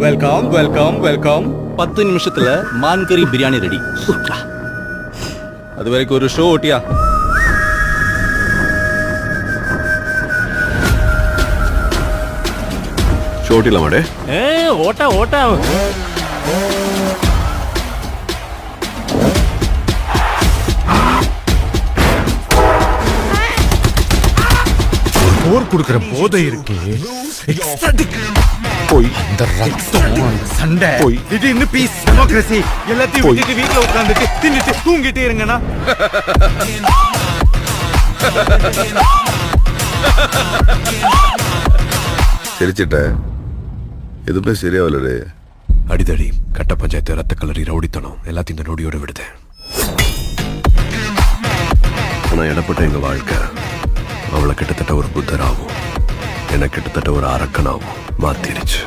Welcome welcome welcome. 10 நிமிஷத்துல மான் கறி பிரியாணி ரெடி. அது வரைக்கும் ஒரு ஷோ ஓட்டியா? ஷோட்டில மாடே. ஓட்டா ஓட்டா. போர் கொடுக்கிற போதை இருக்கு. போய் இந்த ரத்தம், அந்த சண்டை, போய். இது இன்னும் பீஸ் டெமோக்ரஸி எல்லாத்தையும் விட்டுட்டு வீட்டுல உட்கார்ந்துட்டு தின்னுட்டு தூங்கிட்டே இருங்கண்ணா. சிரிச்சிட்ட, எதுவுமே சரியாவலடே. அடிதடி, கட்ட பஞ்சாயத்து, ரத்த கலரி, ரவுடித்தனம் எல்லாத்தையும் இந்த நொடியோட விடுதேன். ஆனா இடப்பட்ட எங்க வாழ்க்கை அவளை கிட்டத்தட்ட ஒரு புத்தராகவும் என்ன கிட்டத்தட்ட ஒரு அரக்கனாகவும் மாத்திருச்சு.